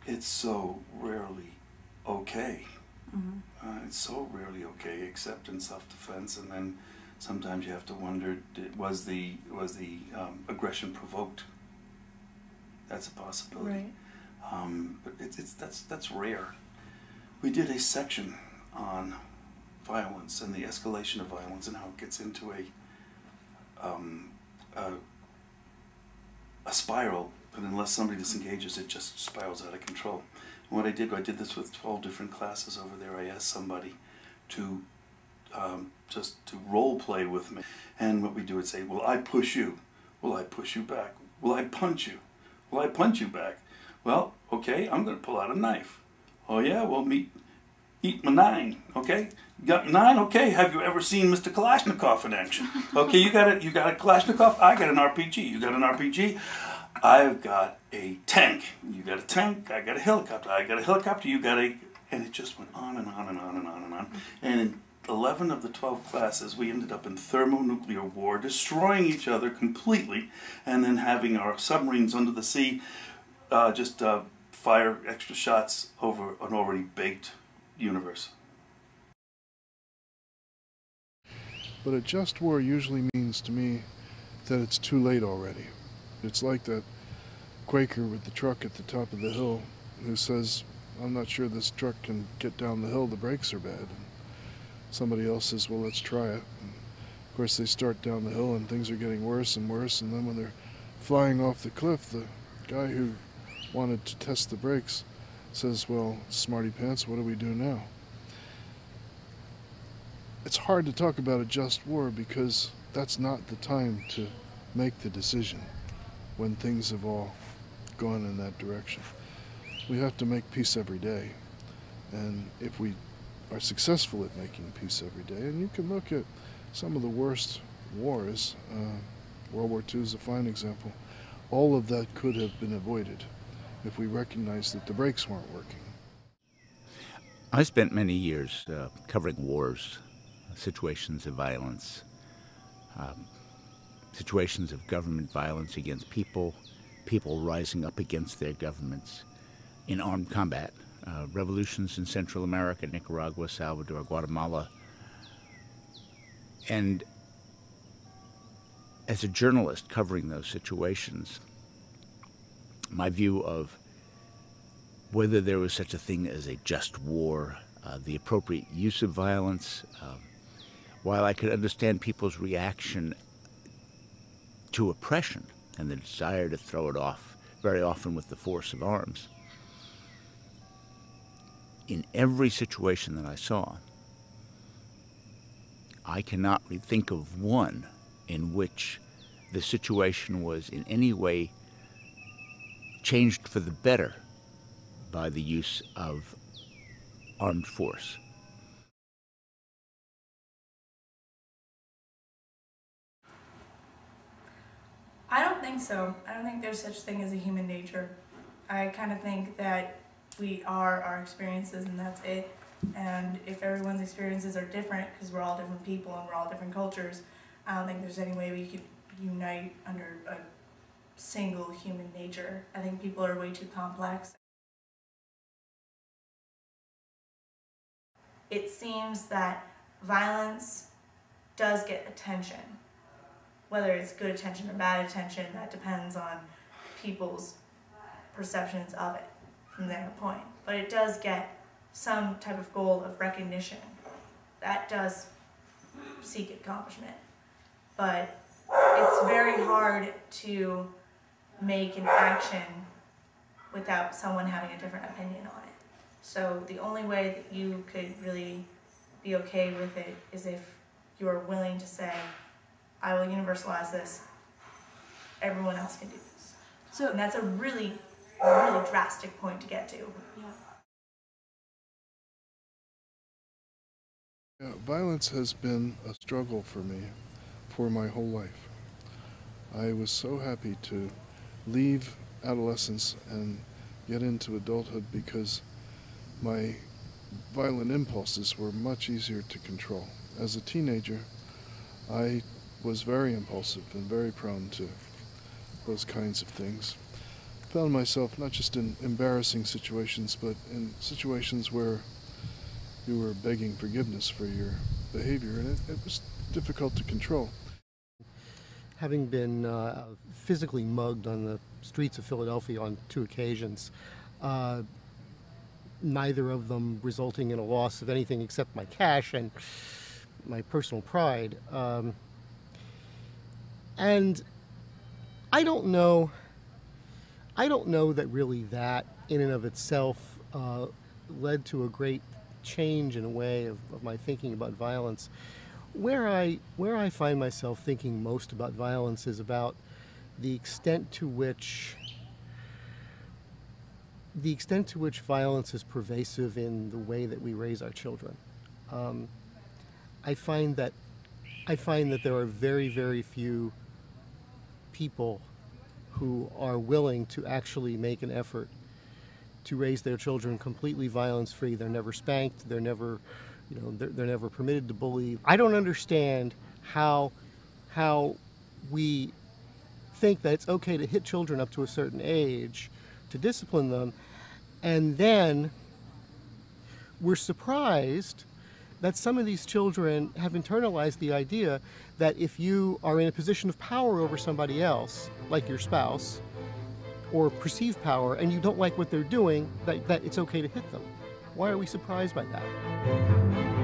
it's so rarely okay. Mm-hmm. It's so rarely okay, except in self-defense, and then sometimes you have to wonder: was the aggression provoked? That's a possibility. Right. But that's rare. We did a section on violence and the escalation of violence and how it gets into a spiral, and unless somebody disengages, it just spirals out of control. And what I did this with 12 different classes over there. I asked somebody to just to role play with me, and what we do is say, "Will I push you? Will I push you back? Will I punch you? Will I punch you back? Well, okay, I'm going to pull out a knife. Oh yeah, well, eat my 9, okay? You got 9, okay? Have you ever seen Mr. Kalashnikov in action? Okay, you got a Kalashnikov, I got an RPG. You got an RPG, I've got a tank. You got a tank, I got a helicopter. I got a helicopter, you got a... And it just went on and on and on and on and on. And in 11 of the 12 classes, we ended up in thermonuclear war, destroying each other completely, and then having our submarines under the sea fire extra shots over an already baked universe. But a just war usually means to me that it's too late already. It's like that Quaker with the truck at the top of the hill who says, "I'm not sure this truck can get down the hill, the brakes are bad." And somebody else says, "Well, let's try it." And of course they start down the hill and things are getting worse and worse, and then when they're flying off the cliff, the guy who wanted to test the brakes says, "Well, smarty pants, what do we do now?" It's hard to talk about a just war because that's not the time to make the decision when things have all gone in that direction. We have to make peace every day, and if we are successful at making peace every day, and you can look at some of the worst wars, World War II is a fine example, all of that could have been avoided if we recognized that the brakes weren't working. I spent many years covering wars, situations of violence, situations of government violence against people, people rising up against their governments in armed combat, revolutions in Central America, Nicaragua, Salvador, Guatemala. And as a journalist covering those situations, my view of whether there was such a thing as a just war, the appropriate use of violence, while I could understand people's reaction to oppression and the desire to throw it off, very often with the force of arms, in every situation that I saw, I cannot think of one in which the situation was in any way changed for the better by the use of armed force. I don't think so. I don't think there's such thing as a human nature. I kind of think that we are our experiences and that's it. And if everyone's experiences are different, because we're all different people and we're all different cultures, I don't think there's any way we could unite under a single human nature. I think people are way too complex. It seems that violence does get attention. Whether it's good attention or bad attention, that depends on people's perceptions of it from their point. But it does get some type of goal of recognition. That does seek accomplishment. But it's very hard to make an action without someone having a different opinion on it. So the only way that you could really be okay with it is if you're willing to say, I will universalize this, everyone else can do this. So, and that's a really, really drastic point to get to. Yeah, violence has been a struggle for me for my whole life. I was so happy to leave adolescence and get into adulthood because my violent impulses were much easier to control. As a teenager, I was very impulsive and very prone to those kinds of things. found myself not just in embarrassing situations, but in situations where you were begging forgiveness for your behavior, and it was difficult to control. Having been physically mugged on the streets of Philadelphia on 2 occasions, neither of them resulting in a loss of anything except my cash and my personal pride. And I don't know that really that in and of itself led to a great change in a way of my thinking about violence. Where I find myself thinking most about violence is about the extent to which violence is pervasive in the way that we raise our children. I find that there are very, very few people who are willing to actually make an effort to raise their children completely violence-free. They're never spanked. They're never, they're never permitted to bully. I don't understand how we think that it's okay to hit children up to a certain age, to discipline them, and then we're surprised that some of these children have internalized the idea that if you are in a position of power over somebody else, like your spouse, or perceived power, and you don't like what they're doing, that it's okay to hit them. Why are we surprised by that?